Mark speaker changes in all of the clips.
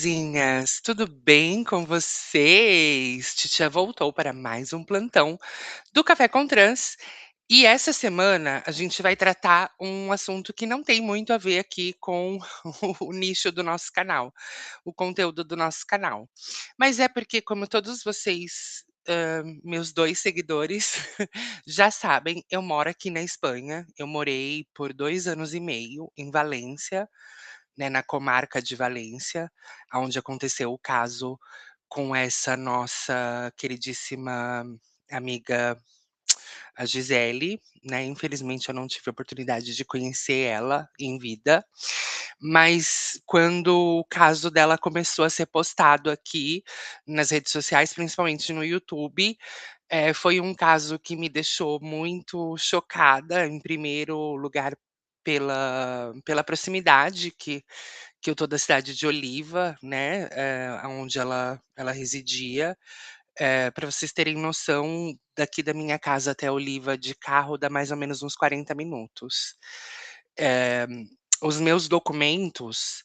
Speaker 1: Zinhas, tudo bem com vocês? Titia voltou para mais um plantão do Café com Trans. E essa semana a gente vai tratar um assunto que não tem muito a ver aqui com o nicho do nosso canal, o conteúdo do nosso canal. Mas é porque, como todos vocês, meus 2 seguidores, já sabem, eu moro aqui na Espanha. Eu morei por 2 anos e meio em Valência, né, na comarca de Valência, aonde aconteceu o caso com essa nossa queridíssima amiga, a Gisele, né. Infelizmente eu não tive a oportunidade de conhecer ela em vida, mas quando o caso dela começou a ser postado aqui nas redes sociais, principalmente no YouTube, foi um caso que me deixou muito chocada, em primeiro lugar pela proximidade que eu tô da cidade de Oliva, né, aonde ela residia. Pra vocês terem noção, daqui da minha casa até Oliva de carro dá mais ou menos uns 40 minutos. Eh, os meus documentos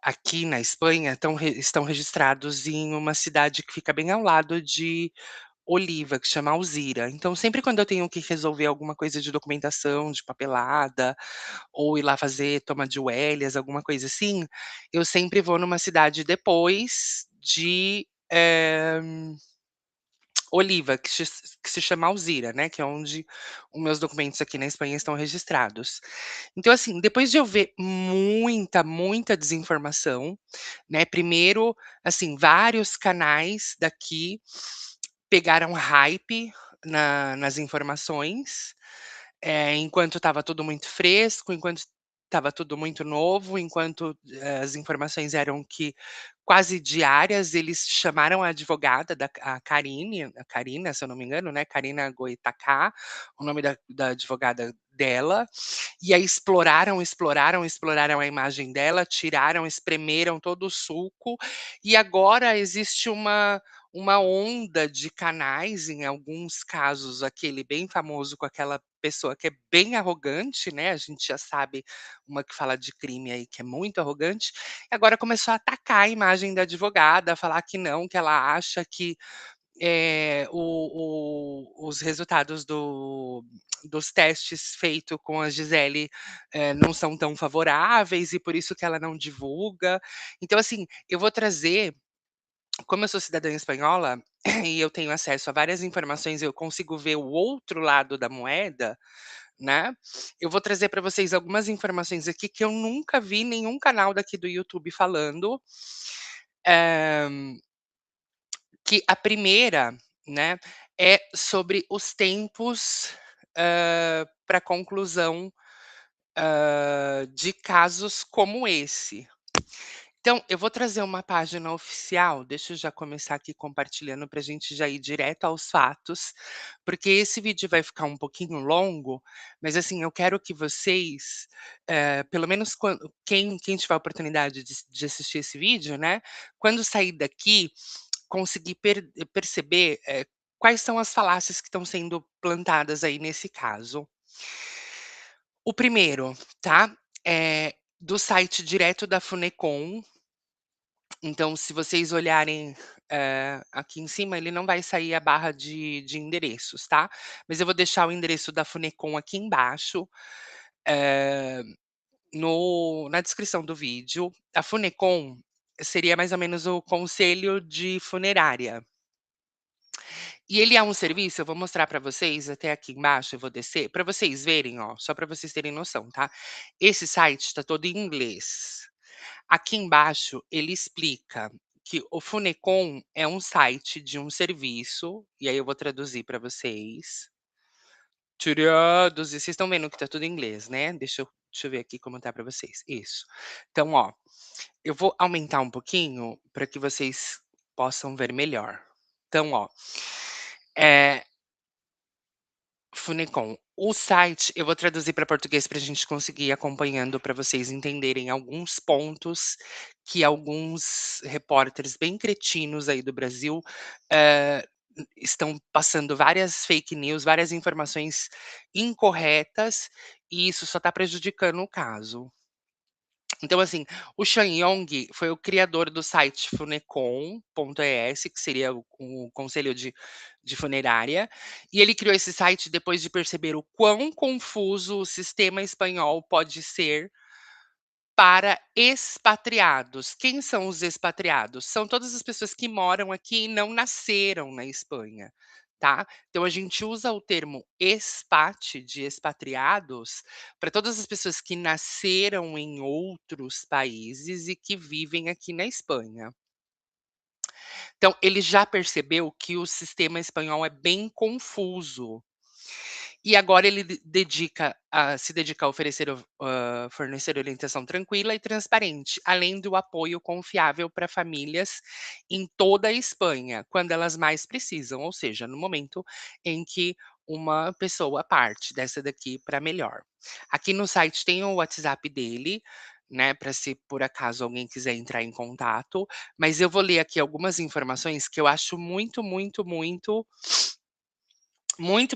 Speaker 1: aqui na Espanha estão registrados em uma cidade que fica bem ao lado de Oliva, que chama Alzira. Então sempre quando eu tenho que resolver alguma coisa de documentação, de papelada, ou ir lá fazer toma de UELs, alguma coisa assim, eu sempre vou numa cidade depois de, Oliva, que se chama Alzira, né, que é onde os meus documentos aqui na Espanha estão registrados. Então, assim, depois de eu ver muita, muita desinformação, né, primeiro, assim, vários canais daqui pegaram hype nas informações, enquanto estava tudo muito fresco, enquanto estava tudo muito novo, enquanto, as informações eram que quase diárias, eles chamaram a advogada a Carine, a Carina, se eu não me engano, né, Carina Goitacá, o nome da advogada dela, e aí exploraram, exploraram, exploraram a imagem dela, tiraram, espremeram todo o suco, e agora existe uma onda de canais, em alguns casos, aquele bem famoso com aquela pessoa que é bem arrogante, né, a gente já sabe, uma que fala de crime aí que é muito arrogante, e agora começou a atacar a imagem da advogada, falar que não, que ela acha que, os resultados dos testes feito com a Gisele, não são tão favoráveis e por isso que ela não divulga. Então, assim, eu vou trazer, como eu sou cidadã espanhola e eu tenho acesso a várias informações, eu consigo ver o outro lado da moeda, né, eu vou trazer para vocês algumas informações aqui que eu nunca vi nenhum canal daqui do YouTube falando. Eh, que a primeira, né, é sobre os tempos, para conclusão, de casos como esse. Então, eu vou trazer uma página oficial, deixa eu já começar aqui compartilhando para a gente já ir direto aos fatos, porque esse vídeo vai ficar um pouquinho longo, mas assim, eu quero que vocês, pelo menos quem tiver a oportunidade de assistir esse vídeo, né, quando sair daqui, conseguir perceber, quais são as falácias que estão sendo plantadas aí nesse caso. O primeiro, tá, é do site direto da Funecom. Então, se vocês olharem, aqui em cima, ele não vai sair a barra de endereços, tá. Mas eu vou deixar o endereço da Funecom aqui embaixo, eh, no na descrição do vídeo. A Funecom seria mais ou menos o conselho de funerária. E ele é um serviço, eu vou mostrar para vocês até aqui embaixo, eu vou descer, para vocês verem, ó, só para vocês terem noção, tá. Esse site está todo em inglês. Aqui embaixo ele explica que o Funecom é um site de um serviço, e aí eu vou traduzir para vocês. Traduzir, vocês estão vendo que tá tudo em inglês, né? Deixa eu ver aqui como tá para vocês. Isso. Então, ó, eu vou aumentar um pouquinho para que vocês possam ver melhor. Então, ó, eh, Funecom. O site eu vou traduzir para português para a gente conseguir ir acompanhando, para vocês entenderem alguns pontos que alguns repórteres bem cretinos aí do Brasil, eh, estão passando várias fake news, várias informações incorretas, e isso só está prejudicando o caso. Então, assim, o Shan Yong foi o criador do site Funecom.es, que seria o conselho de funerária, e ele criou esse site depois de perceber o quão confuso o sistema espanhol pode ser para expatriados. Quem são os expatriados? São todas as pessoas que moram aqui e não nasceram na Espanha, tá? Então a gente usa o termo expat, de expatriados, para todas as pessoas que nasceram em outros países e que vivem aqui na Espanha. Então ele já percebeu que o sistema espanhol é bem confuso. E agora ele se dedica a oferecer fornecer orientação tranquila e transparente, além do apoio confiável para famílias em toda a Espanha, quando elas mais precisam, ou seja, no momento em que uma pessoa parte dessa daqui para melhor. Aqui no site tem o WhatsApp dele, né, para se por acaso alguém quiser entrar em contato, mas eu vou ler aqui algumas informações que eu acho muito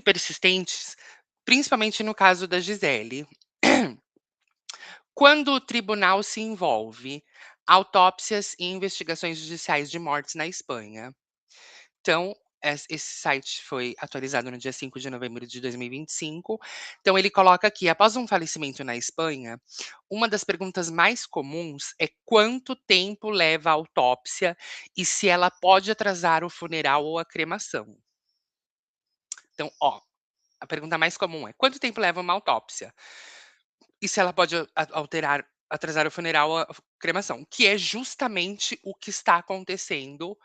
Speaker 1: persistentes, principalmente no caso da Gisele. Quando o tribunal se envolve, autópsias e investigações judiciais de mortes na Espanha. Então, esse site foi atualizado no dia 5 de novembro de 2025. Então, ele coloca aqui: após um falecimento na Espanha, uma das perguntas mais comuns é quanto tempo leva a autópsia e se ela pode atrasar o funeral ou a cremação. Então, ó, a pergunta mais comum é: quanto tempo leva uma autópsia? E se ela pode atrasar o funeral ou a cremação, que é justamente o que está acontecendo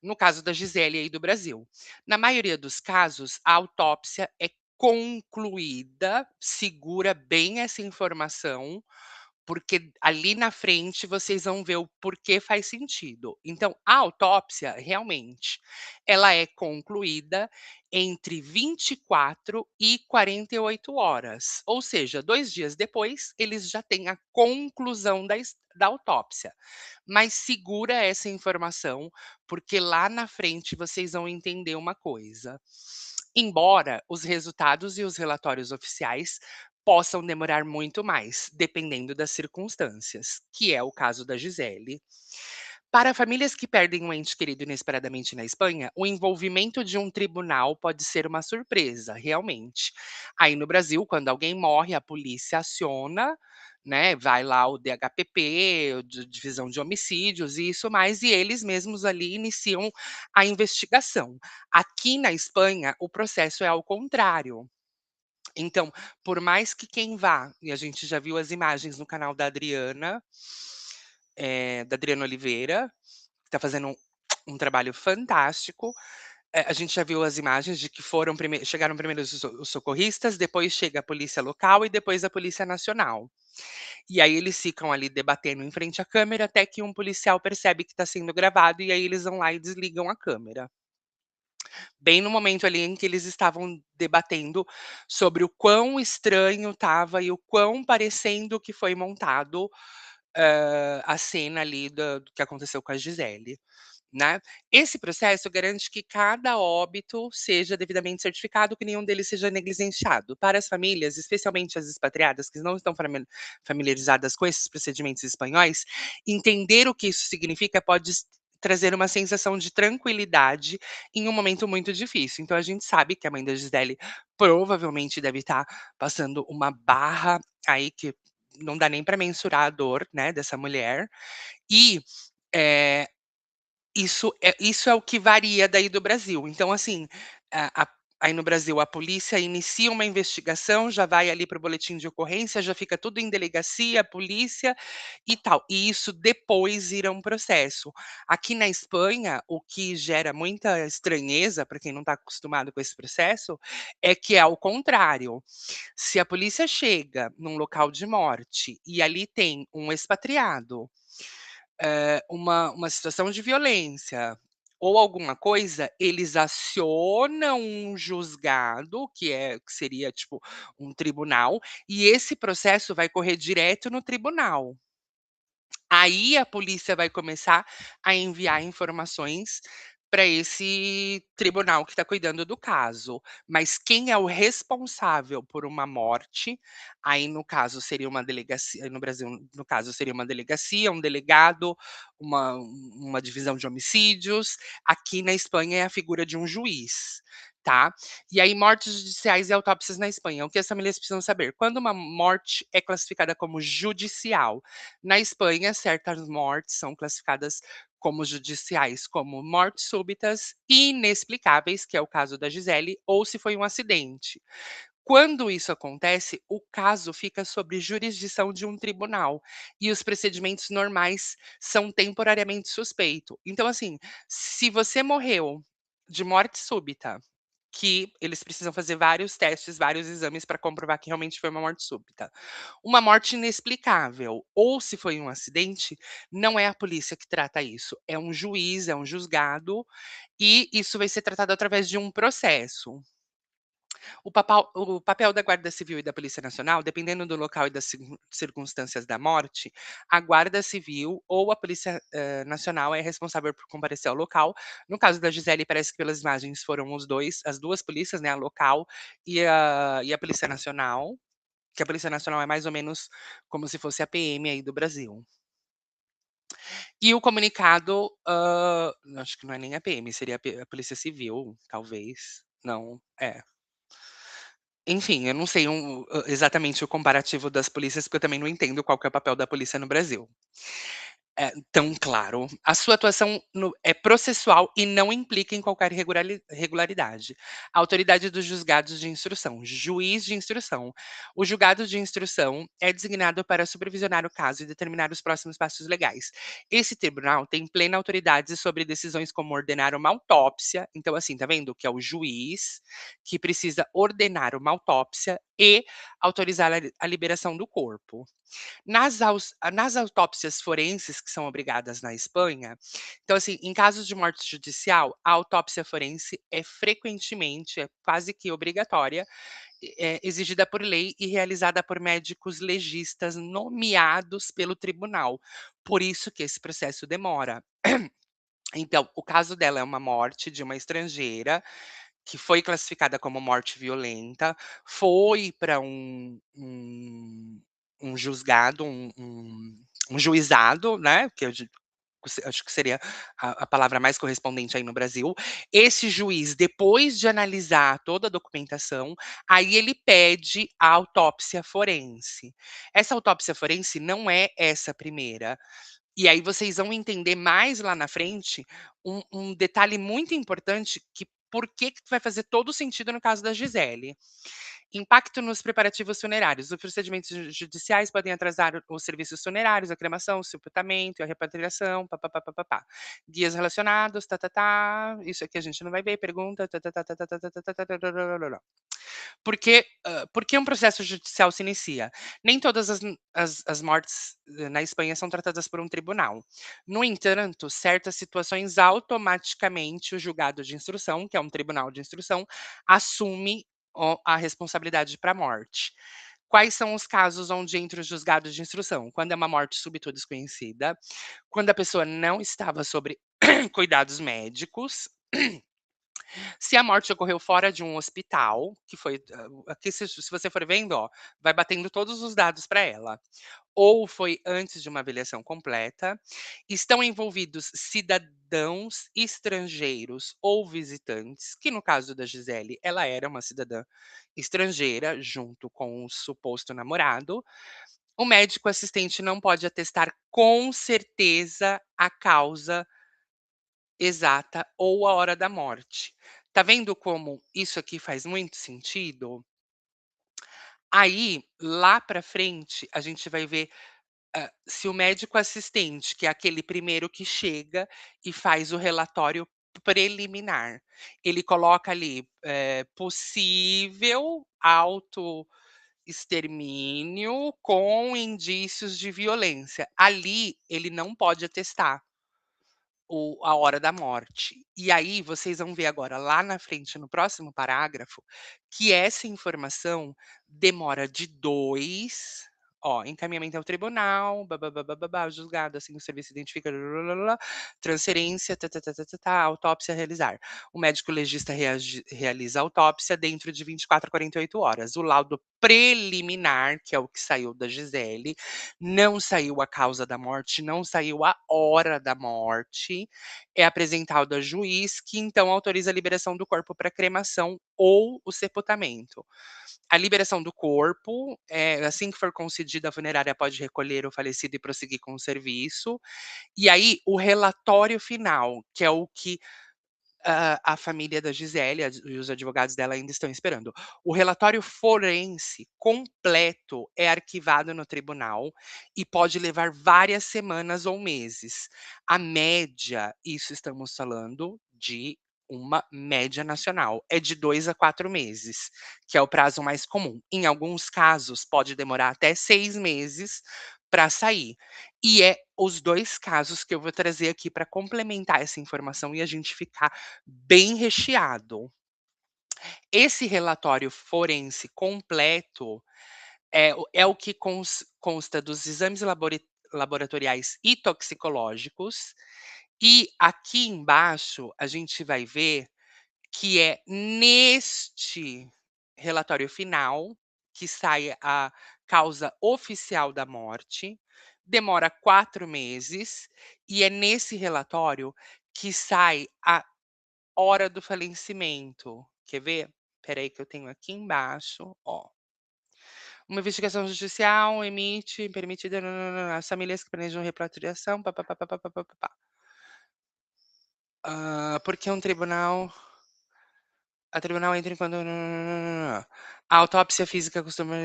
Speaker 1: no caso da Gisele aí do Brasil. Na maioria dos casos, a autópsia é concluída, segura bem essa informação, porque ali na frente vocês vão ver o porquê faz sentido. Então, a autópsia, realmente, ela é concluída entre 24 e 48 horas. Ou seja, 2 dias depois, eles já têm a conclusão da autópsia. Mas segura essa informação, porque lá na frente vocês vão entender uma coisa. Embora os resultados e os relatórios oficiais possam demorar muito mais, dependendo das circunstâncias, que é o caso da Gisele. Para famílias que perdem um ente querido inesperadamente na Espanha, o envolvimento de um tribunal pode ser uma surpresa, realmente. Aí no Brasil, quando alguém morre, a polícia aciona, né? Vai lá o DHPP, Divisão de Homicídios e isso mais, e eles mesmos ali iniciam a investigação. Aqui na Espanha, o processo é ao contrário. Então, por mais que quem vá, e a gente já viu as imagens no canal da Adriana Oliveira, que tá fazendo um trabalho fantástico. A gente já viu as imagens de que chegaram primeiro os socorristas, depois chega a polícia local e depois a polícia nacional. E aí eles ficam ali debatendo em frente à câmera até que um policial percebe que está sendo gravado e aí eles vão lá e desligam a câmera. Bem no momento ali em que eles estavam debatendo sobre o quão estranho estava e o quão parecendo que foi montado, a cena ali do que aconteceu com a Gisele, né. Esse processo garante que cada óbito seja devidamente certificado, que nenhum deles seja negligenciado. Para as famílias, especialmente as expatriadas que não estão familiarizadas com esses procedimentos espanhóis, entender o que isso significa pode trazer uma sensação de tranquilidade em um momento muito difícil. Então a gente sabe que a mãe da Gisele provavelmente deve estar passando uma barra aí que não dá nem para mensurar a dor, né, dessa mulher. E, eh, isso é o que varia daí do Brasil. Então, assim, aí no Brasil a polícia inicia uma investigação, já vai ali para o boletim de ocorrência, já fica tudo em delegacia, polícia e tal. E isso depois vira um processo. Aqui na Espanha, o que gera muita estranheza para quem não está acostumado com esse processo, é que é ao contrário. Se a polícia chega num local de morte e ali tem um expatriado, uma situação de violência ou alguma coisa, eles acionam um jusgado, que seria tipo um tribunal, e esse processo vai correr direto no tribunal. Aí a polícia vai começar a enviar informações para esse tribunal que está cuidando do caso. Mas quem é o responsável por uma morte, aí no caso seria uma delegacia, no Brasil, no caso seria uma delegacia, um delegado, uma divisão de homicídios. Aqui na Espanha é a figura de um juiz, tá? E aí, mortes judiciais e autópsias na Espanha. O que as famílias precisam saber? Quando uma morte é classificada como judicial, na Espanha, certas mortes são classificadas como judiciais, como mortes súbitas e inexplicáveis, que é o caso da Gisele, ou se foi um acidente. Quando isso acontece, o caso fica sob jurisdição de um tribunal e os procedimentos normais são temporariamente suspeito. Então, assim, se você morreu de morte súbita, que eles precisam fazer vários testes, vários exames para comprovar que realmente foi uma morte súbita. Uma morte inexplicável, ou se foi um acidente, não é a polícia que trata isso, é um juiz, é um juzgado, e isso vai ser tratado através de um processo. O papel da Guarda Civil e da Polícia Nacional, dependendo do local e das circunstâncias da morte, a Guarda Civil ou a Polícia Nacional é responsável por comparecer ao local. No caso da Gisele, parece que pelas imagens foram as duas polícias, né, a local e a Polícia Nacional, que a Polícia Nacional é mais ou menos como se fosse a PM aí do Brasil. E o comunicado, acho que não é nem a PM, seria a Polícia Civil, talvez. Não, é. Enfim, eu não sei exatamente o comparativo das polícias, porque eu também não entendo qual que é o papel da polícia no Brasil. É tão claro. A sua atuação é processual e não implica em qualquer regularidade. A autoridade dos julgados de instrução, juiz de instrução. O julgado de instrução é designado para supervisionar o caso e determinar os próximos passos legais. Esse tribunal tem plena autoridade sobre decisões como ordenar uma autópsia. Então, assim, tá vendo que é o juiz que precisa ordenar uma autópsia e autorizar a liberação do corpo. Nas autópsias forenses que são obrigadas na Espanha, então, assim, em casos de morte judicial, a autópsia forense é frequentemente, é quase que obrigatória, exigida por lei e realizada por médicos legistas nomeados pelo tribunal. Por isso que esse processo demora. Então, o caso dela é uma morte de uma estrangeira, que foi classificada como morte violenta, foi para um juzgado, um juizado, né, que eu acho que seria a palavra mais correspondente aí no Brasil. Esse juiz, depois de analisar toda a documentação, aí ele pede a autópsia forense. Essa autópsia forense não é essa primeira. E aí vocês vão entender mais lá na frente um detalhe muito importante que por que vai fazer todo o sentido no caso da Gisele. Impacto nos preparativos funerários. Os procedimentos judiciais podem atrasar os serviços funerários, a cremação, o sepultamento, a repatriação, pá-pá-pá, pá-pá-pá. Guias relacionados, tá-tá-tá. Isso aqui a gente não vai ver, pergunta, tá-tá-tá-tá-tá-tá-tá-tá-tá-tá-tá-tá-tá. Por que um processo judicial se inicia? Nem todas as mortes na Espanha são tratadas por um tribunal. No entanto, certas situações automaticamente o julgado de instrução, que é um tribunal de instrução, assume a responsabilidade para a morte. Quais são os casos onde entra os julgados de instrução? Quando é uma morte súbita ou desconhecida, quando a pessoa não estava sobre cuidados médicos, se a morte ocorreu fora de um hospital, que foi aqui se você for vendo, ó, vai batendo todos os dados para ela. Ou foi antes de uma avaliação completa, estão envolvidos cidadãos estrangeiros ou visitantes, que no caso da Gisele, ela era uma cidadã estrangeira, junto com o suposto namorado. O médico assistente não pode atestar com certeza a causa exata ou a hora da morte. Tá vendo como isso aqui faz muito sentido? Aí, lá pra frente, a gente vai ver, se o médico assistente, que é aquele primeiro que chega e faz o relatório preliminar, ele coloca ali, possível autoextermínio com indícios de violência. Ali, ele não pode atestar a hora da morte. E aí vocês vão ver agora lá na frente, no próximo parágrafo, que essa informação demora de 2. Ó, encaminhamento ao tribunal, bá-bá-bá-bá-bá, julgado, assim, o serviço identifica, transferência, tá-tá-tá-tá-tá-tá, autópsia a realizar. O médico legista realiza a autópsia dentro de 24 a 48 horas. O laudo preliminar, que é o que saiu da Gisele, não saiu a causa da morte, não saiu a hora da morte, é apresentado ao juiz, que então autoriza a liberação do corpo para cremação ou o sepultamento. A liberação do corpo, assim que for concedida, a funerária pode recolher o falecido e prosseguir com o serviço. E aí, o relatório final, que é o que a família da Gisele e os advogados dela ainda estão esperando. O relatório forense completo é arquivado no tribunal e pode levar várias semanas ou meses. A média, isso estamos falando de uma média nacional, é de 2 a 4 meses, que é o prazo mais comum. Em alguns casos, pode demorar até 6 meses para sair. E é os 2 casos que eu vou trazer aqui para complementar essa informação e a gente ficar bem recheado. Esse relatório forense completo é o que consta dos exames laboratoriais e toxicológicos, e aqui embaixo a gente vai ver que é neste relatório final que sai a causa oficial da morte, demora 4 meses, e é nesse relatório que sai a hora do falecimento. Quer ver? Espera aí que eu tenho aqui embaixo, ó. Uma investigação judicial emite permite as famílias que planejam repatriação, pá-pá-pá, pá-pá-pá-pá-pá. Porque um tribunal a tribunal entra em quando a autópsia física costuma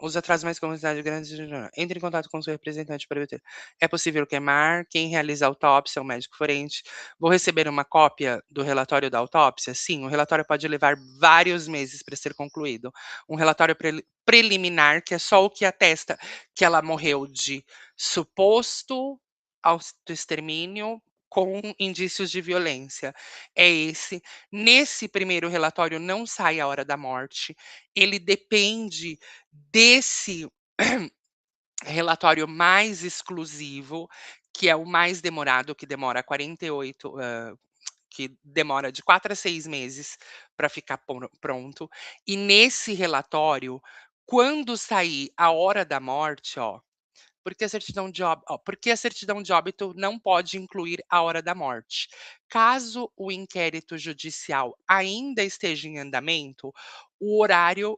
Speaker 1: os atrasos mais comuns em cidades grandes entre em contato com seu representante para obter. É possível queimar, quem realiza a autópsia é o médico forense. Vou receber uma cópia do relatório da autópsia? Sim, o relatório pode levar vários meses para ser concluído. Um relatório preliminar, que é só o que atesta que ela morreu de suposto autoextermínio com indícios de violência. É esse. Nesse primeiro relatório não sai a hora da morte, ele depende desse relatório mais exclusivo, que é o mais demorado, que demora 48, que demora de 4 a 6 meses para ficar pronto. E nesse relatório, quando sair a hora da morte, ó, porque a certidão de óbito não pode incluir a hora da morte. Caso o inquérito judicial ainda esteja em andamento, o horário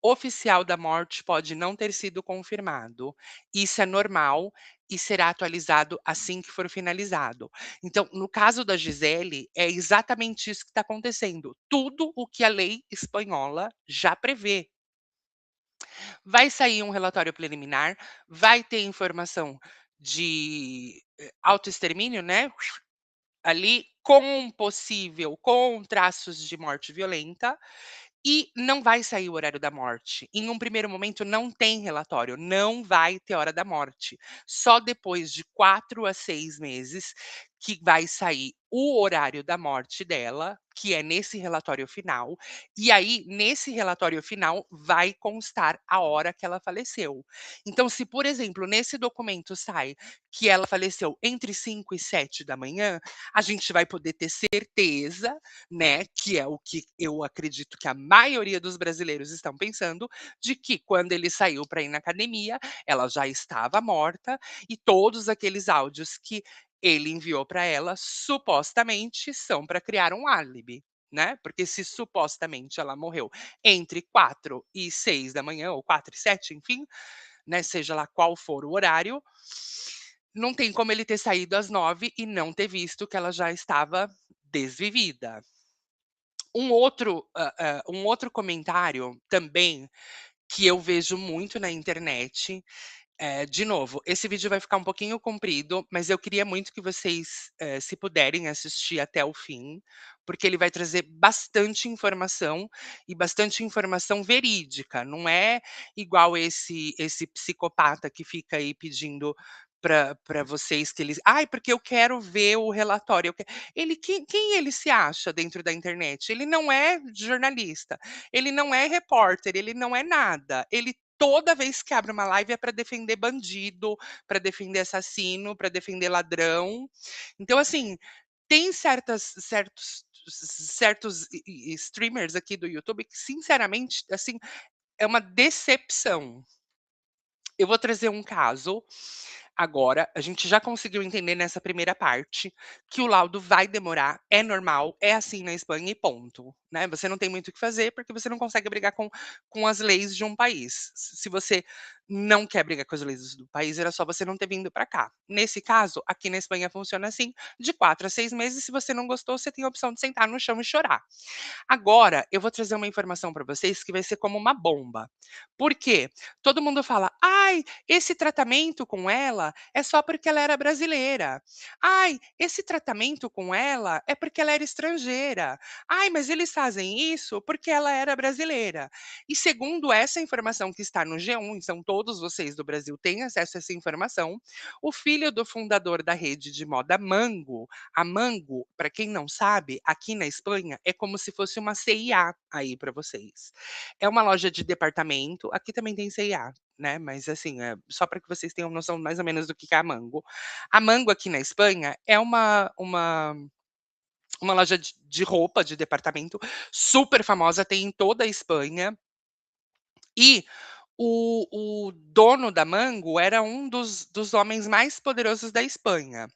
Speaker 1: oficial da morte pode não ter sido confirmado. Isso é normal e será atualizado assim que for finalizado. Então, no caso da Gisele, é exatamente isso que está acontecendo. Tudo o que a lei espanhola já prevê. Vai sair um relatório preliminar, vai ter informação de autoextermínio, né, ali com traços de morte violenta, e não vai sair o horário da morte. Em um primeiro momento não tem relatório, não vai ter hora da morte. Só depois de 4 a 6 meses que vai sair o horário da morte dela, que é nesse relatório final, e aí nesse relatório final vai constar a hora que ela faleceu. Então se, por exemplo, nesse documento sai que ela faleceu entre 5 e 7 da manhã, a gente vai poder ter certeza, né, que é o que eu acredito que a maioria dos brasileiros estão pensando, de que quando ele saiu para ir na academia, ela já estava morta e todos aqueles áudios que ele enviou para ela, supostamente, são para criar um álibi, né? Porque se supostamente ela morreu entre 4 e 6 da manhã, ou 4 e 7, enfim, né, seja lá qual for o horário, não tem como ele ter saído às 9 e não ter visto que ela já estava desvivida. Um outro comentário também que eu vejo muito na internet, de novo, esse vídeo vai ficar um pouquinho comprido, mas eu queria muito que vocês, se puderem, assistir até o fim, porque ele vai trazer bastante informação verídica. Não é igual esse psicopata que fica aí pedindo para vocês que eles: "Ai, porque eu quero ver o relatório, eu que". Quem ele se acha dentro da internet? Ele não é jornalista, ele não é repórter, ele não é nada. Ele toda vez que abre uma live é para defender bandido, para defender assassino, para defender ladrão. Então, assim, tem certos streamers aqui do YouTube que, sinceramente, assim, é uma decepção. Eu vou trazer um caso agora, a gente já conseguiu entender nessa primeira parte que o laudo vai demorar, é normal, é assim na Espanha e ponto, né. Você não tem muito o que fazer, porque você não consegue brigar com as leis de um país. Se você não quer brigar com as leis do país, era só você não ter vindo para cá. Nesse caso, aqui na Espanha funciona assim, de 4 a 6 meses, se você não gostou, você tem a opção de sentar no chão e chorar. Agora, eu vou trazer uma informação para vocês que vai ser como uma bomba. Por quê? Todo mundo fala: "Ai, esse tratamento com ela é só porque ela era brasileira. Ai, esse tratamento com ela é porque ela era estrangeira. Ai, mas eles fazem isso porque ela era brasileira". E segundo essa informação que está no G1, então todos vocês do Brasil têm acesso a essa informação, o filho do fundador da rede de moda Mango, a Mango, para quem não sabe, aqui na Espanha é como se fosse uma CIA aí para vocês. É uma loja de departamento, aqui também tem CIA, né, mas assim, só para que vocês tenham noção mais ou menos do que é a Mango. A Mango aqui na Espanha é uma loja de roupa de departamento super famosa, tem em toda a Espanha, e o dono da Mango era um dos homens mais poderosos da Espanha.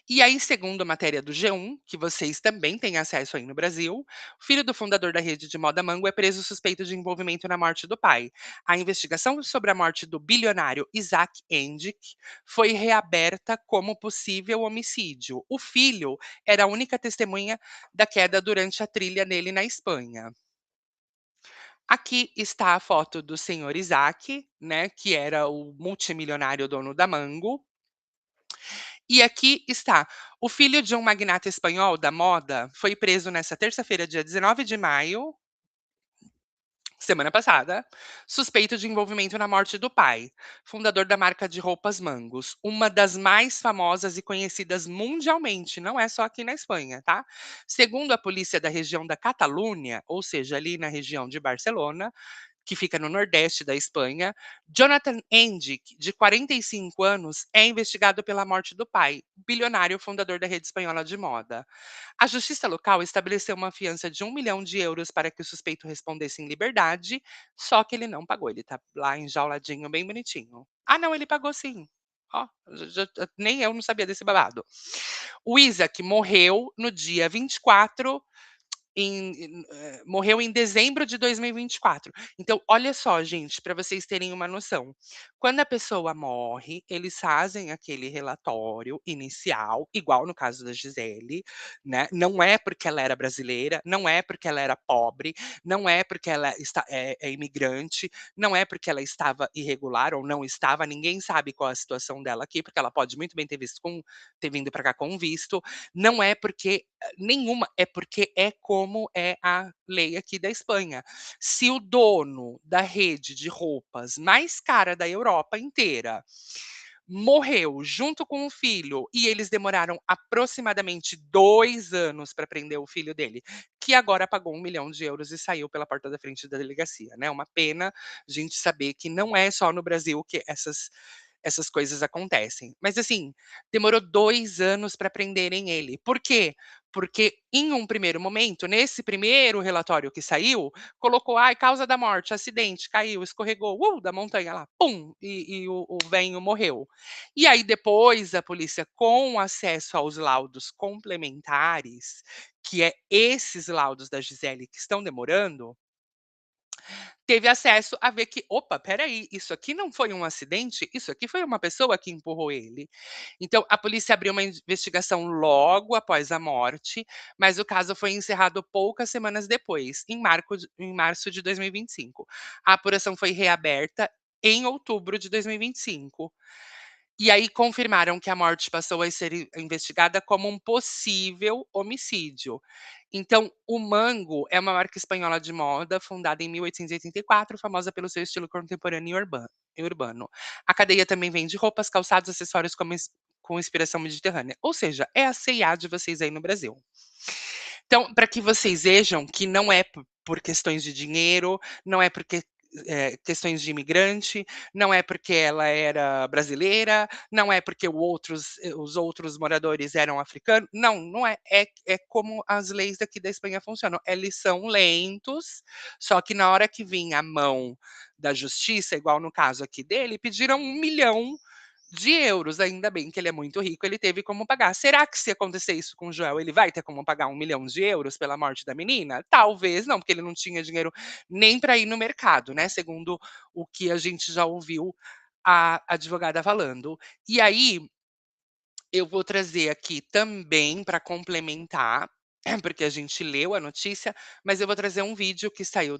Speaker 1: E aí, segundo a matéria do G1, que vocês também têm acesso aí no Brasil, o filho do fundador da rede de moda Mango é preso suspeito de envolvimento na morte do pai. A investigação sobre a morte do bilionário Isaac Endic foi reaberta como possível homicídio. O filho era a única testemunha da queda durante a trilha nele na Espanha. Aqui está a foto do senhor Isaac, né, que era o multimilionário dono da Mango. E aqui está, o filho de um magnata espanhol da moda foi preso nessa terça-feira, dia 19 de maio, semana passada, suspeito de envolvimento na morte do pai, fundador da marca de roupas Mangos, uma das mais famosas e conhecidas mundialmente, não é só aqui na Espanha, tá? Segundo a polícia da região da Catalunha, ou seja, ali na região de Barcelona, que fica no nordeste da Espanha, Jonathan Endic, de 45 anos, é investigado pela morte do pai, bilionário fundador da rede espanhola de moda. A justiça local estabeleceu uma fiança de 1 milhão de euros para que o suspeito respondesse em liberdade, só que ele não pagou. Ele tá lá enjauladinho, bem bonitinho. Ah, não, ele pagou sim. Ó, nem eu não sabia desse babado. O Isaac morreu no dia 24 morreu em dezembro de 2024. Então, olha só, gente, para vocês terem uma noção. Quando a pessoa morre, eles fazem aquele relatório inicial, igual no caso da Gisele, né? Não é porque ela era brasileira, não é porque ela era pobre, não é porque ela é imigrante, não é porque ela estava irregular ou não estava, ninguém sabe qual a situação dela aqui, porque ela pode muito bem ter vindo para cá com visto, não é porque nenhuma, é porque é como é a lei aqui da Espanha. Se o dono da rede de roupas mais cara da Europa inteira morreu junto com o filho e eles demoraram aproximadamente 2 anos para prender o filho dele, que agora pagou 1 milhão de euros e saiu pela porta da frente da delegacia, né. Uma pena a gente saber que não é só no Brasil que essas coisas acontecem. Mas assim, demorou 2 anos para prenderem ele. Por quê? Porque em um primeiro momento, nesse primeiro relatório que saiu, colocou: "Ai, causa da morte, acidente, caiu, escorregou, da montanha lá, pum, e o velhinho morreu". E aí depois a polícia, com acesso aos laudos complementares, que é esses laudos da Gisele que estão demorando, teve acesso a ver que: "Opa, espera aí, isso aqui não foi um acidente, isso aqui foi uma pessoa que empurrou ele". Então a polícia abriu uma investigação logo após a morte, mas o caso foi encerrado poucas semanas depois, em março de 2025. A apuração foi reaberta em outubro de 2025. E aí confirmaram que a morte passou a ser investigada como um possível homicídio. Então, o Mango é uma marca espanhola de moda fundada em 1884, famosa pelo seu estilo contemporâneo e urbano. A cadeia também vende roupas, calçados, acessórios com inspiração mediterrânea. Ou seja, é a C&A de vocês aí no Brasil. Então, para que vocês vejam que não é por questões de dinheiro, não é porque questões de imigrante, não é porque ela era brasileira, não é porque os outros moradores eram africanos, não, não é, é como as leis daqui da Espanha funcionam, eles são lentos, só que na hora que vinha a mão da justiça, igual no caso aqui dele, pediram 1 milhão de euros, ainda bem que ele é muito rico, ele teve como pagar. Será que se acontecer isso com o Joel, ele vai ter como pagar 1 milhão de euros pela morte da menina? Talvez não, porque ele não tinha dinheiro nem para ir no mercado, né, segundo o que a gente já ouviu a advogada falando. E aí, eu vou trazer aqui também para complementar, porque a gente leu a notícia, mas eu vou trazer um vídeo que saiu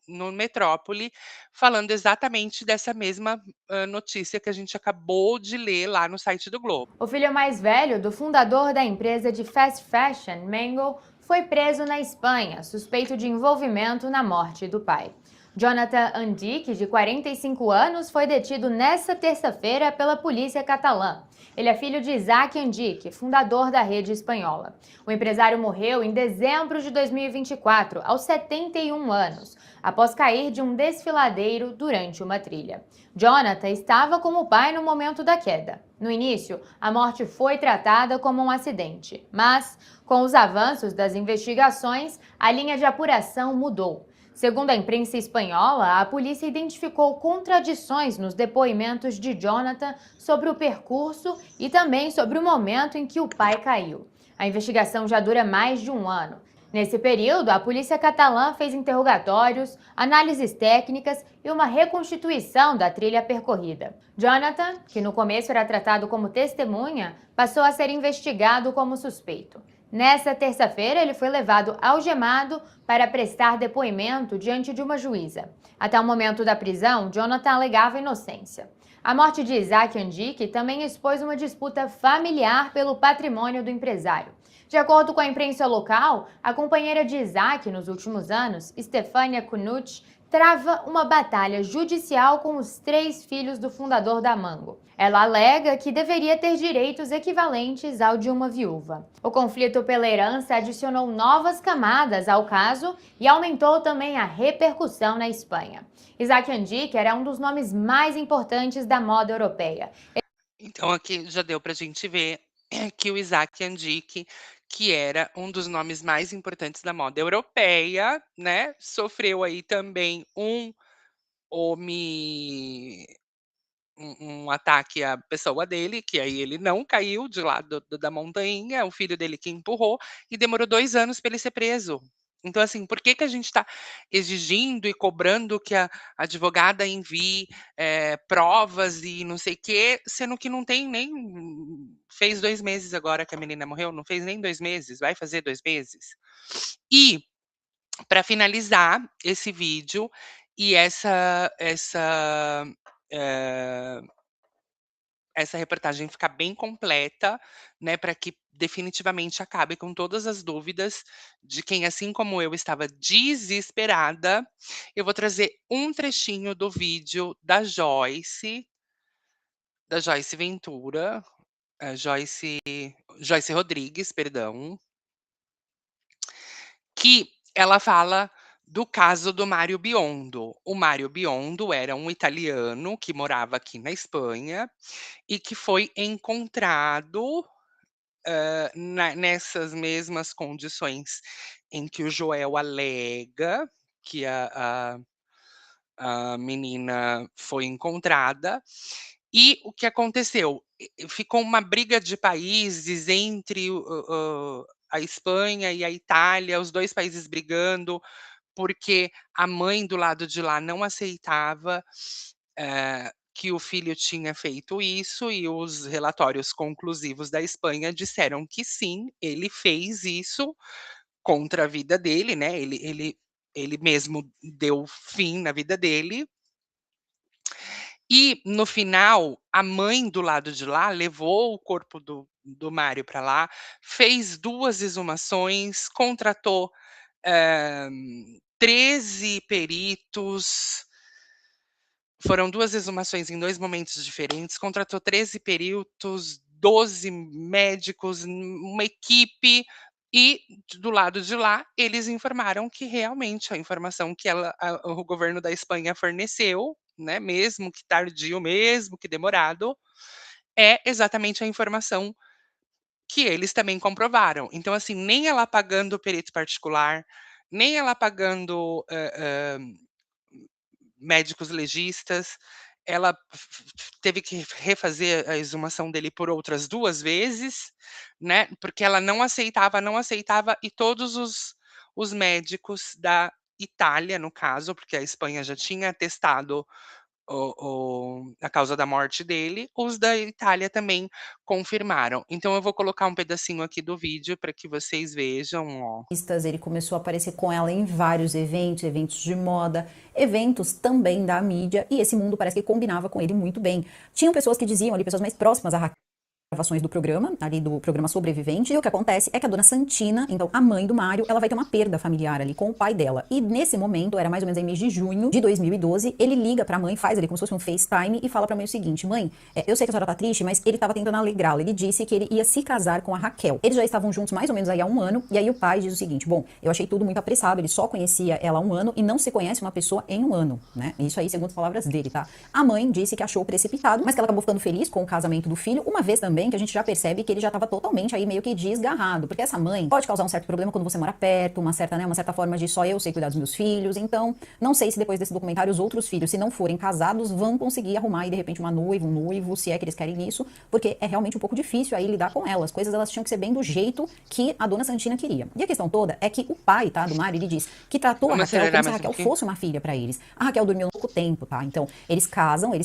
Speaker 1: no Metrópole, falando exatamente dessa mesma, notícia que a gente acabou de ler lá no site do Globo.
Speaker 2: O filho mais velho do fundador da empresa de fast fashion Mango foi preso na Espanha, suspeito de envolvimento na morte do pai. Jonathan Andic, de 45 anos, foi detido nesta terça-feira pela polícia catalã. Ele é filho de Isaac Andic, fundador da rede espanhola. O empresário morreu em dezembro de 2024, aos 71 anos, após cair de um desfiladeiro durante uma trilha. Jonathan estava com o pai no momento da queda. No início, a morte foi tratada como um acidente, mas, com os avanços das investigações, a linha de apuração mudou. Segundo a imprensa espanhola, a polícia identificou contradições nos depoimentos de Jonathan sobre o percurso e também sobre o momento em que o pai caiu. A investigação já dura mais de um ano. Nesse período, a polícia catalã fez interrogatórios, análises técnicas e uma reconstituição da trilha percorrida. Jonathan, que no começo era tratado como testemunha, passou a ser investigado como suspeito. Nesta terça-feira, ele foi levado algemado para prestar depoimento diante de uma juíza. Até o momento da prisão, Jonathan alegava inocência. A morte de Isaac Andic também expôs uma disputa familiar pelo patrimônio do empresário. De acordo com a imprensa local, a companheira de Isaac nos últimos anos, Stefania Kunuc, trava uma batalha judicial com os 3 filhos do fundador da Mango. Ela alega que deveria ter direitos equivalentes ao de uma viúva. O conflito pela herança adicionou novas camadas ao caso e aumentou também a repercussão na Espanha. Isaac Andic era um dos nomes mais importantes da moda europeia.
Speaker 1: Então aqui já deu para a gente ver que o Isaac Andic, que era um dos nomes mais importantes da moda europeia, né, sofreu aí também homi um ataque à pessoa dele, que aí ele não caiu de lá da montanha, o filho dele que empurrou, e demorou 2 anos para ele ser preso. Então, assim, por que que a gente está exigindo e cobrando que a advogada envie, provas e não sei o quê, sendo que não tem nem fez 2 meses agora que a menina morreu, não fez nem 2 meses, vai fazer 2 meses. E, para finalizar esse vídeo e eh essa reportagem ficar bem completa, né, para que definitivamente acabe com todas as dúvidas de quem, assim como eu, estava desesperada. Eu vou trazer um trechinho do vídeo da Joyce Ventura, Joyce Rodrigues, perdão, que ela fala do caso do Mário Biondo. O Mário Biondo era um italiano que morava aqui na Espanha e que foi encontrado nessas mesmas condições em que o Joel alega que a menina foi encontrada. E o que aconteceu? Ficou uma briga de países entre a Espanha e a Itália, os 2 países brigando, porque a mãe do lado de lá não aceitava, que o filho tinha feito isso, e os relatórios conclusivos da Espanha disseram que sim, ele fez isso contra a vida dele, né, ele mesmo deu fim na vida dele. E no final, a mãe do lado de lá levou o corpo do Mário para lá, fez 2 exumações, contratou, eh, 13 peritos, foram 2 exumações em 2 momentos diferentes, contratou 13 peritos, 12 médicos, uma equipe E do lado de lá, eles informaram que realmente a informação que o governo da Espanha forneceu, né, mesmo que tardio, mesmo que demorado, é exatamente a informação que eles também comprovaram. Então, assim, nem ela pagando o perito particular, nem ela pagando, médicos legistas, ela teve que refazer a exumação dele por outras 2 vezes, né, porque ela não aceitava, e todos os médicos da Itália, no caso, porque a Espanha já tinha atestado a causa da morte dele, os da Itália também confirmaram. Então eu vou colocar um pedacinho aqui do vídeo para que vocês vejam, ó.
Speaker 3: Ele começou a aparecer com ela em vários eventos, eventos de moda, eventos também da mídia, e esse mundo parece que combinava com ele muito bem. Tinham pessoas que diziam ali, pessoas mais próximas a Raquel, gravações do programa, ali do programa Sobrevivente, e o que acontece é que a dona Santina, então a mãe do Mário, ela vai ter uma perda familiar ali com o pai dela. E nesse momento, era mais ou menos em mês de junho de 2012, ele liga pra mãe, faz ali como se fosse um FaceTime e fala pra mãe o seguinte: mãe, eu sei que a senhora tá triste, mas ele tava tentando alegrá-la. Ele disse que ele ia se casar com a Raquel. Eles já estavam juntos mais ou menos aí há um ano, e aí o pai diz o seguinte: bom, eu achei tudo muito apressado, ele só conhecia ela há um ano e não se conhece uma pessoa em um ano, né? Isso aí, segundo as palavras dele, tá? A mãe disse que achou precipitado, mas que ela acabou ficando feliz com o casamento do filho, uma vez também que a gente já percebe que ele já estava totalmente aí meio que desgarrado, porque essa mãe pode causar um certo problema quando você mora perto, uma certa forma de só eu sei cuidar dos meus filhos. Então, não sei se depois desse documentário os outros filhos, se não forem casados, vão conseguir arrumar aí de repente uma noiva, um noivo, se é que eles querem isso, porque é realmente um pouco difícil aí lidar com elas. As coisas elas tinham que ser bem do jeito que a dona Santina queria. E a questão toda é que o pai, tá, do Mário, ele diz que tratou a
Speaker 1: Vamos
Speaker 3: Raquel
Speaker 1: acelerar
Speaker 3: como se a
Speaker 1: mais um
Speaker 3: Raquel
Speaker 1: pouquinho?
Speaker 3: fosse uma filha pra eles. A Raquel dormiu pouco tempo, tá? Então, eles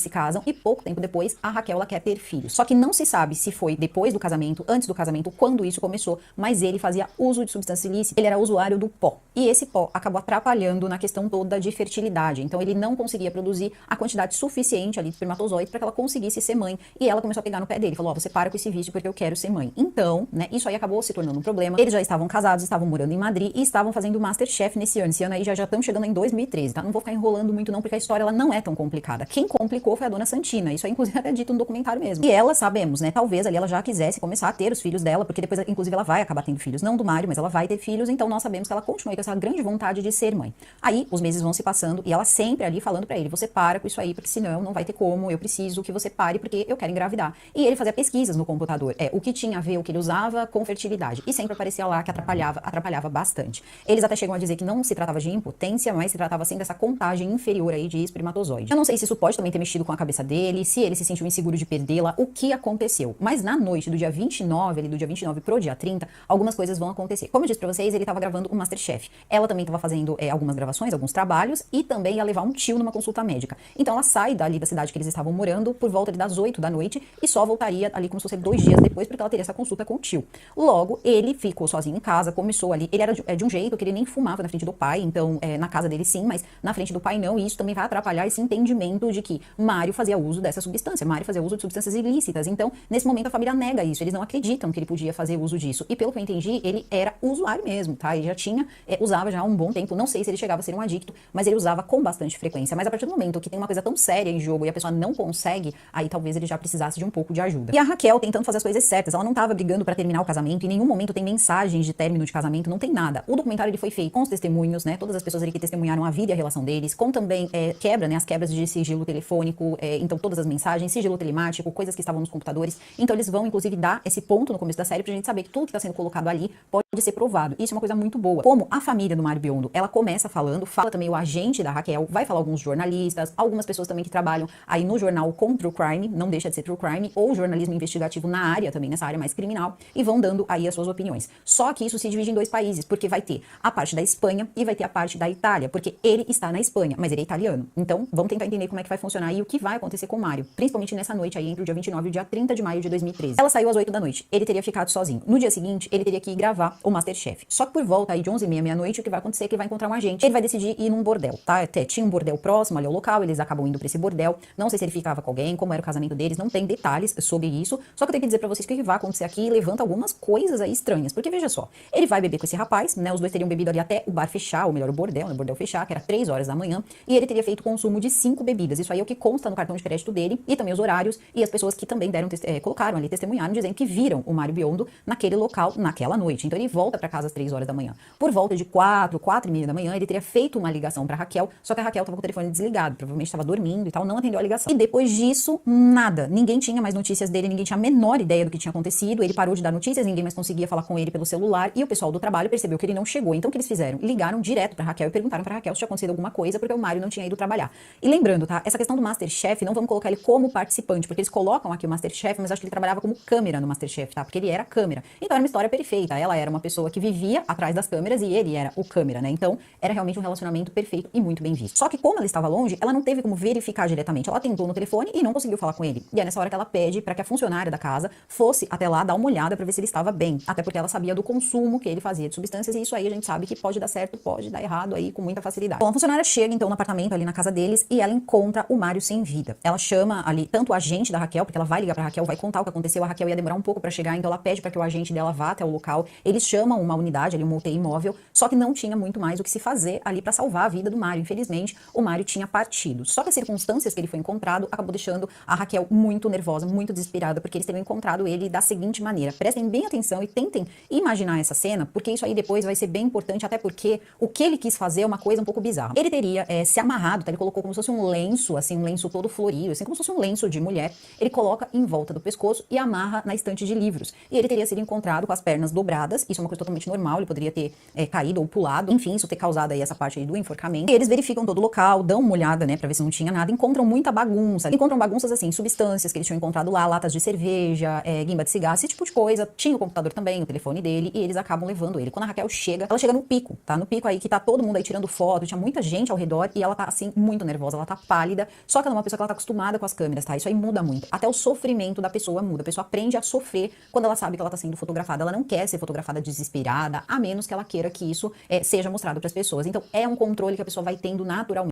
Speaker 3: se casam e pouco tempo depois a Raquel ela quer ter filhos. Só que não se sabe se foi depois do casamento, antes do casamento, quando isso começou, mas ele fazia uso de substância ilícita, ele era usuário do pó. E esse pó acabou atrapalhando na questão toda de fertilidade. Então ele não conseguia produzir a quantidade suficiente ali de espermatozoides para que ela conseguisse ser mãe. E ela começou a pegar no pé dele, falou: ó, você para com esse vício porque eu quero ser mãe. Então, né, isso aí acabou se tornando um problema. Eles já estavam casados, estavam morando em Madrid e estavam fazendo o MasterChef nesse ano. Esse ano aí já estamos chegando em 2013, tá? Não vou ficar enrolando muito não, porque a história ela não é tão complicada. Quem complicou foi a dona Santina. Isso aí, inclusive, é dito no documentário mesmo. E ela, sabemos, né, talvez ali ela já quisesse começar a ter os filhos dela, porque depois, inclusive, ela vai acabar tendo filhos, não do Mário, mas ela vai ter filhos, então nós sabemos que ela continua com essa grande vontade de ser mãe. Aí, os meses vão se passando e ela sempre ali falando pra ele: você para com isso aí, porque senão não vai ter como, eu preciso que você pare, porque eu quero engravidar. E ele fazia pesquisas no computador, o que tinha a ver, o que ele usava com fertilidade, e sempre aparecia lá que atrapalhava bastante. Eles até chegam a dizer que não se tratava de impotência, mas se tratava assim dessa contagem inferior aí de espermatozoide. Eu não sei se isso pode também ter mexido com a cabeça dele, se ele se sentiu inseguro de perdê-la, o que aconteceu. Mas na noite do dia 29, ali do dia 29 pro dia 30, algumas coisas vão acontecer. Como eu disse pra vocês, ele tava gravando o MasterChef. Ela também tava fazendo algumas gravações, alguns trabalhos, e também ia levar um tio numa consulta médica. Então ela sai dali da cidade que eles estavam morando por volta das 8 da noite e só voltaria ali como se fosse 2 dias depois, porque ela teria essa consulta com o tio. Logo, ele ficou sozinho em casa, começou ali, ele era de um jeito que ele nem fumava na frente do pai, então na casa dele sim, mas na frente do pai não, e isso também vai atrapalhar esse entendimento de que Mário fazia uso dessa substância, Mário fazia uso de substâncias ilícitas. Então, nesse momento a família nega isso, eles não acreditam que ele podia fazer uso disso. E pelo que eu entendi, ele era usuário mesmo, tá? Ele já tinha, usava já há um bom tempo, não sei se ele chegava a ser um adicto, mas ele usava com bastante frequência. Mas a partir do momento que tem uma coisa tão séria em jogo e a pessoa não consegue, aí talvez ele já precisasse de um pouco de ajuda. E a Raquel tentando fazer as coisas certas, ela não tava brigando pra terminar o casamento, em nenhum momento tem mensagens de término de casamento, não tem nada. O documentário ele foi feito com os testemunhos, né? Todas as pessoas ali que testemunharam a vida e a relação deles, com também quebra, né? As quebras de sigilo telefônico, então todas as mensagens, sigilo telemático, coisas que estavam nos computadores. Então eles vão, inclusive, dar esse ponto no começo da série pra gente saber que tudo que tá sendo colocado ali pode ser provado. Isso é uma coisa muito boa. Como a família do Mário Biondo, ela começa falando, fala também o agente da Raquel, vai falar alguns jornalistas, algumas pessoas também que trabalham aí no jornal com True Crime, não deixa de ser True Crime, ou jornalismo investigativo na área também, nessa área mais criminal, e vão dando aí as suas opiniões. Só que isso se divide em 2 países, porque vai ter a parte da Espanha e vai ter a parte da Itália, porque ele está na Espanha, mas ele é italiano. Então, vamos tentar entender como é que vai funcionar e o que vai acontecer com o Mário, principalmente nessa noite aí, entre o dia 29 e o dia 30 de maio de 2013. Ela saiu às 8 da noite, ele teria ficado sozinho. No dia seguinte, ele teria que ir gravar o MasterChef. Só que por volta aí de 11h30, meia-noite, o que vai acontecer é que ele vai encontrar um agente. Ele vai decidir ir num bordel, tá? Até tinha um bordel próximo ali ao local, eles acabam indo pra esse bordel. Não sei se ele ficava com alguém, como era o casamento deles, não tem detalhes sobre isso. Só que eu tenho que dizer pra vocês que o que vai acontecer aqui levanta algumas coisas aí estranhas. Porque veja só, ele vai beber com esse rapaz, né? Os dois teriam bebido ali até o bar fechar, ou melhor, o bordel, né? O bordel fechar, que era 3 horas da manhã. E ele teria feito consumo de 5 bebidas. Isso aí é o que consta no cartão de crédito dele e também os horários e as pessoas que também deram, colocaram colocaram ali, testemunharam, dizendo que viram o Mário Biondo naquele local, naquela noite. Então ele volta para casa às 3 horas da manhã. Por volta de 4h30 da manhã, ele teria feito uma ligação para Raquel, só que a Raquel estava com o telefone desligado, provavelmente estava dormindo e tal, não atendeu a ligação. E depois disso, nada. Ninguém tinha mais notícias dele, ninguém tinha a menor ideia do que tinha acontecido. Ele parou de dar notícias, ninguém mais conseguia falar com ele pelo celular e o pessoal do trabalho percebeu que ele não chegou. Então o que eles fizeram? Ligaram direto para Raquel e perguntaram para Raquel se tinha acontecido alguma coisa, porque o Mário não tinha ido trabalhar. E lembrando, tá? Essa questão do MasterChef, não vamos colocar ele como participante, porque eles colocam aqui o MasterChef, mas acho que ele trabalhava como câmera no MasterChef, tá? Porque ele era câmera. Então era uma história perfeita. Ela era uma pessoa que vivia atrás das câmeras e ele era o câmera, né? Então era realmente um relacionamento perfeito e muito bem visto. Só que como ela estava longe, ela não teve como verificar diretamente. Ela tentou no telefone e não conseguiu falar com ele. E é nessa hora que ela pede para que a funcionária da casa fosse até lá dar uma olhada para ver se ele estava bem. Até porque ela sabia do consumo que ele fazia de substâncias e isso aí a gente sabe que pode dar certo, pode dar errado aí com muita facilidade. Bom, a funcionária chega então no apartamento ali na casa deles e ela encontra o Mário sem vida. Ela chama ali tanto o agente da Raquel, porque ela vai ligar pra Raquel, vai contar o que aconteceu, a Raquel ia demorar um pouco pra chegar, então ela pede para que o agente dela vá até o local. Eles chamam uma unidade ali, uma UTI móvel, só que não tinha muito mais o que se fazer ali pra salvar a vida do Mário. Infelizmente, o Mário tinha partido. Só que as circunstâncias que ele foi encontrado acabou deixando a Raquel muito nervosa, muito desesperada, porque eles teriam encontrado ele da seguinte maneira. Prestem bem atenção e tentem imaginar essa cena, porque isso aí depois vai ser bem importante, até porque o que ele quis fazer é uma coisa um pouco bizarra. Ele teria se amarrado, tá? Ele colocou como se fosse um lenço, assim, um lenço todo florido, assim, como se fosse um lenço de mulher. Ele coloca em volta do pescoço e amarra na estante de livros. E ele teria sido encontrado com as pernas dobradas, isso é uma coisa totalmente normal, ele poderia ter caído ou pulado, enfim, isso ter causado aí essa parte aí do enforcamento. E eles verificam todo o local, dão uma olhada, né, pra ver se não tinha nada, encontram muita bagunça. Encontram bagunças, assim, substâncias que eles tinham encontrado lá, latas de cerveja, guimba de cigarro, esse tipo de coisa. Tinha o computador também, o telefone dele, e eles acabam levando ele. Quando a Raquel chega, ela chega no pico, tá? No pico aí que tá todo mundo aí tirando foto, tinha muita gente ao redor e ela tá, assim, muito nervosa, ela tá pálida. Só que ela é uma pessoa que ela tá acostumada com as câmeras, tá? Isso aí muda muito. Até o sofrimento da pessoa muda. A pessoa aprende a sofrer quando ela sabe que ela tá sendo fotografada. Ela não quer ser fotografada desesperada, a menos que ela queira que isso seja mostrado pras pessoas. Então, é um controle que a pessoa vai tendo naturalmente.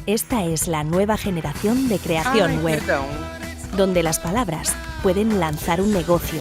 Speaker 4: Esta es la nueva generación de creación web,
Speaker 1: Perdão.
Speaker 4: donde las palabras pueden lanzar un negocio.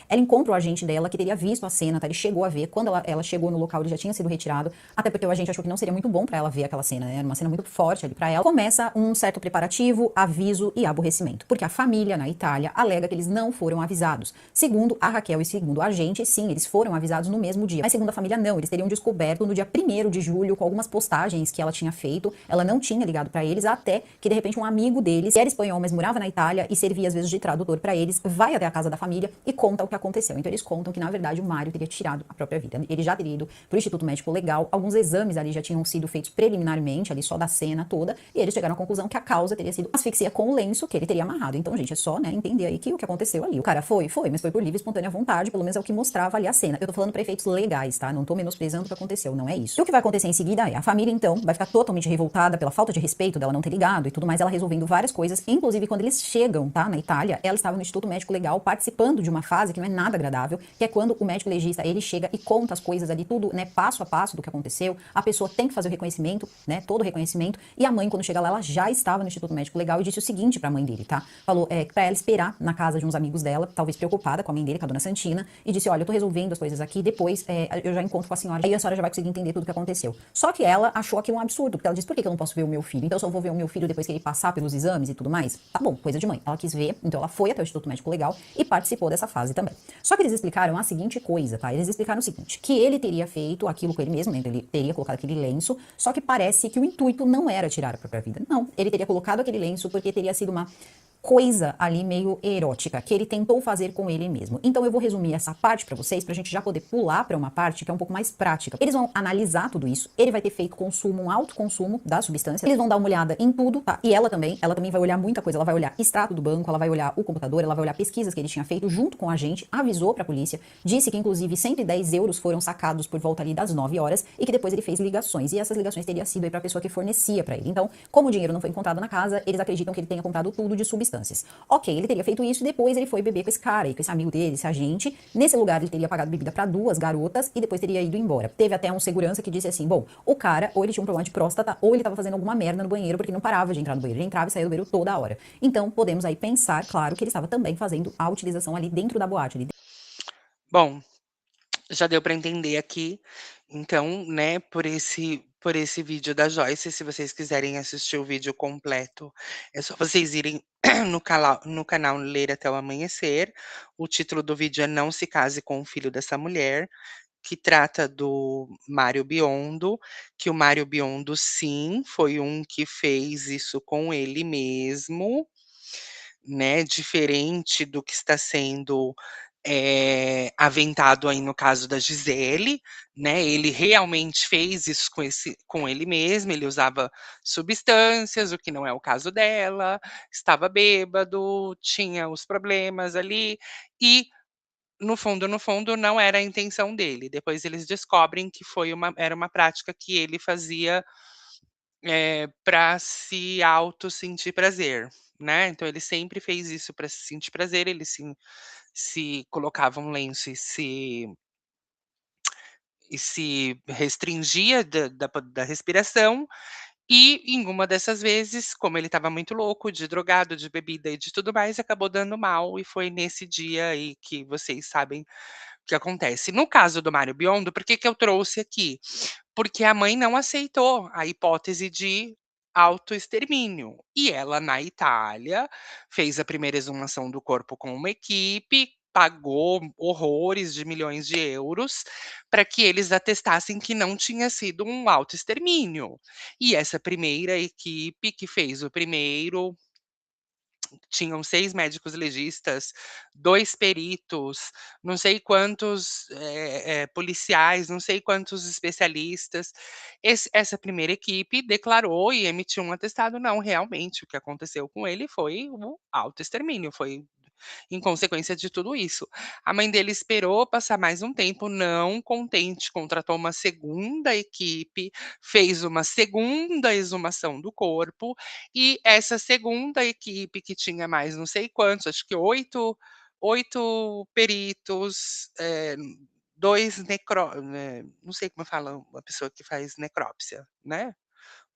Speaker 3: Ela encontra o agente dela, que teria visto a cena, tá? Ele chegou a ver. Quando ela chegou no local, ele já tinha sido retirado. Até porque o agente achou que não seria muito bom pra ela ver aquela cena, né? Era uma cena muito forte ali pra ela. Começa um certo preparativo, aviso e aborrecimento. Porque a família na Itália alega que eles não foram avisados. Segundo a Raquel e segundo o agente, sim, eles foram avisados no mesmo dia. Mas segundo a família, não. Eles teriam descoberto no dia 1º de julho, com algumas postagens que ela tinha feito. Ela não tinha ligado pra eles, até que de repente um amigo deles, que era espanhol, mas morava na Itália e servia às vezes de tradutor pra eles, vai até a casa da família e conta o que aconteceu. Então eles contam que na verdade o Mário teria tirado a própria vida. Ele já teria ido pro Instituto Médico Legal, alguns exames ali já tinham sido feitos preliminarmente, ali só da cena toda, e eles chegaram à conclusão que a causa teria sido asfixia com o lenço que ele teria amarrado. Então, gente, é só, né, entender aí que o que aconteceu ali. O cara foi, mas foi por livre e espontânea vontade, pelo menos é o que mostrava ali a cena. Eu tô falando pra efeitos legais, tá? Não tô menosprezando o que aconteceu, não é isso. E o que vai acontecer em seguida é, a família então vai ficar totalmente revoltada pela falta de respeito dela não ter ligado e tudo mais, ela resolvendo várias coisas, inclusive quando eles chegam, tá, na Itália, ela estava no Instituto Médico Legal participando de uma fase que não é nada agradável, que é quando o médico legista, ele chega e conta as coisas ali, tudo, né, passo a passo do que aconteceu, a pessoa tem que fazer o reconhecimento, né, todo o reconhecimento, e a mãe, quando chega lá, ela já estava no Instituto Médico Legal e disse o seguinte pra mãe dele, tá? Falou pra ela esperar na casa de uns amigos dela, talvez preocupada com a mãe dele, com a dona Santina, e disse, olha, eu tô resolvendo as coisas aqui, depois eu já encontro com a senhora, aí a senhora já vai conseguir entender tudo o que aconteceu. Só que ela achou aquilo um absurdo, porque ela disse, por que eu não posso ver o meu filho? Então eu só vou ver o meu filho depois que ele passar pelos exames e tudo mais? Tá bom, coisa de mãe. Ela quis ver, então ela foi até o Instituto Médico Legal e participou dessa fase também. Só que eles explicaram a seguinte coisa, tá? Eles explicaram o seguinte, que ele teria feito aquilo com ele mesmo, né? Ele teria colocado aquele lenço, só que parece que o intuito não era tirar a própria vida. Não, ele teria colocado aquele lenço porque teria sido uma coisa ali meio erótica, que ele tentou fazer com ele mesmo. Então eu vou resumir essa parte pra vocês, pra gente já poder pular pra uma parte que é um pouco mais prática. Eles vão analisar tudo isso, ele vai ter feito consumo, um alto consumo da substância, eles vão dar uma olhada em tudo, tá? E ela também vai olhar muita coisa, ela vai olhar extrato do banco, ela vai olhar o computador, ela vai olhar pesquisas que ele tinha feito junto com a gente, avisou pra polícia, disse que inclusive 110 euros foram sacados por volta ali das 9 horas e que depois ele fez ligações, e essas ligações teriam sido aí pra pessoa que fornecia pra ele. Então, como o dinheiro não foi encontrado na casa, eles acreditam que ele tenha comprado tudo de substâncias. Ok, ele teria feito isso e depois ele foi beber com esse cara aí, com esse amigo dele, esse agente. Nesse lugar ele teria pagado bebida pra 2 garotas e depois teria ido embora. Teve até um segurança que disse assim, bom, o cara ou ele tinha um problema de próstata ou ele tava fazendo alguma merda no banheiro porque não parava de entrar no banheiro. Ele entrava e saía do banheiro toda hora. Então podemos aí pensar, claro, que ele estava também fazendo a utilização ali dentro da boate.
Speaker 1: Bom, já deu pra entender aqui, então, né, por esse vídeo da Joyce, se vocês quiserem assistir o vídeo completo, é só vocês irem no canal Ler Até o Amanhecer. O título do vídeo é Não se case com o filho dessa mulher, que trata do Mário Biondo, que o Mário Biondo sim, foi um que fez isso com ele mesmo, né, diferente do que está sendo, aventado aí no caso da Gisele, né, ele realmente fez isso com ele mesmo, ele usava substâncias, o que não é o caso dela, estava bêbado, tinha os problemas ali, e no fundo, não era a intenção dele. Depois eles descobrem que era uma prática que ele fazia, pra se auto sentir prazer, né. Então ele sempre fez isso para se sentir prazer, ele se colocava um lenço e se restringia da respiração, e em uma dessas vezes, como ele estava muito louco, de drogado, de bebida e de tudo mais, acabou dando mal, e foi nesse dia aí que vocês sabem o que acontece. No caso do Mário Biondo, por que que eu trouxe aqui? Porque a mãe não aceitou a hipótese de autoextermínio. E ela, na Itália, fez a primeira exumação do corpo com uma equipe, pagou horrores de milhões de euros para que eles atestassem que não tinha sido um autoextermínio. E essa primeira equipe que fez o primeiro tinham 6 médicos legistas, 2 peritos, não sei quantos, policiais, não sei quantos especialistas. Essa primeira equipe declarou e emitiu um atestado: "Não, realmente o que aconteceu com ele foi o autoextermínio, foi em consequência de tudo isso". A mãe dele esperou passar mais um tempo, não contente, contratou uma segunda equipe, fez uma segunda exumação do corpo, e essa segunda equipe que tinha mais não sei quantos, acho que oito peritos, 2 não sei como fala uma pessoa que faz necrópsia, né?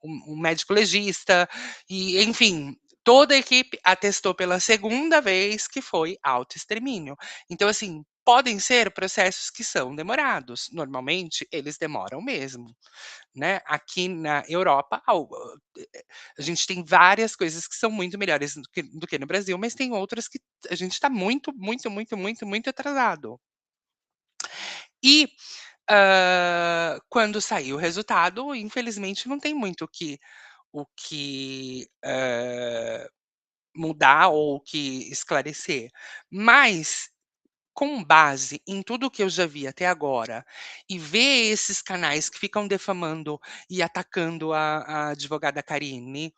Speaker 1: Um médico legista, e enfim, toda a equipe atestou pela segunda vez que foi autoextermínio. Então, assim, podem ser processos que são demorados, normalmente eles demoram mesmo, né. Aqui na Europa, a gente tem várias coisas que são muito melhores do que no Brasil, mas tem outras que a gente está muito, muito, muito, muito, muito atrasado. E, quando sair o resultado, infelizmente não tem muito o que mudar ou o que esclarecer. Mas, com base em tudo que eu já vi até agora, e ver esses canais que ficam defamando e atacando a advogada Carine,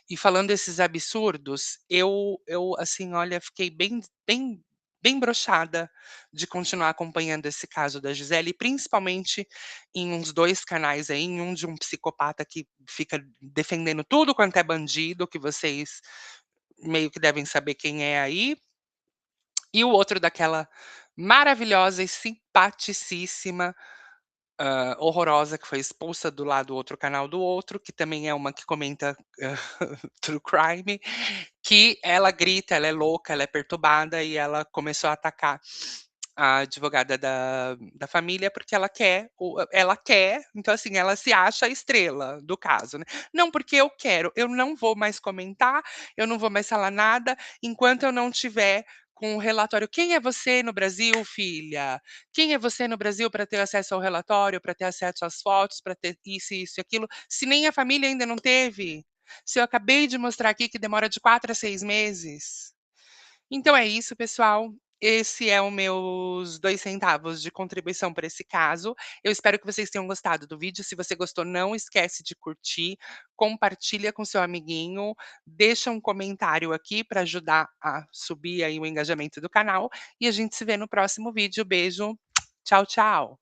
Speaker 1: e falando esses absurdos, eu, assim, olha, fiquei bem broxada de continuar acompanhando esse caso da Gisele, principalmente em uns 2 canais aí, em um de um psicopata que fica defendendo tudo quanto é bandido, que vocês meio que devem saber quem é aí, e o outro daquela maravilhosa e simpaticíssima, horrorosa, que foi expulsa do lado do outro canal do outro, que também é uma que comenta, true crime, que ela grita, ela é louca, ela é perturbada e ela começou a atacar a advogada da família, porque ela quer, então assim, ela se acha a estrela do caso, né. "Não, porque eu quero, eu não vou mais comentar, eu não vou mais falar nada, enquanto eu não tiver com o relatório". Quem é você no Brasil, filha? Quem é você no Brasil para ter acesso ao relatório, para ter acesso às fotos, para ter isso e aquilo, se nem a família ainda não teve? Se eu acabei de mostrar aqui que demora de 4 a 6 meses? Então é isso, pessoal. Esse é o meus 2 centavos de contribuição para esse caso. Eu espero que vocês tenham gostado do vídeo. Se você gostou, não esquece de curtir, compartilha com seu amiguinho, deixa um comentário aqui para ajudar a subir aí o engajamento do canal, e a gente se vê no próximo vídeo. Beijo, tchau, tchau.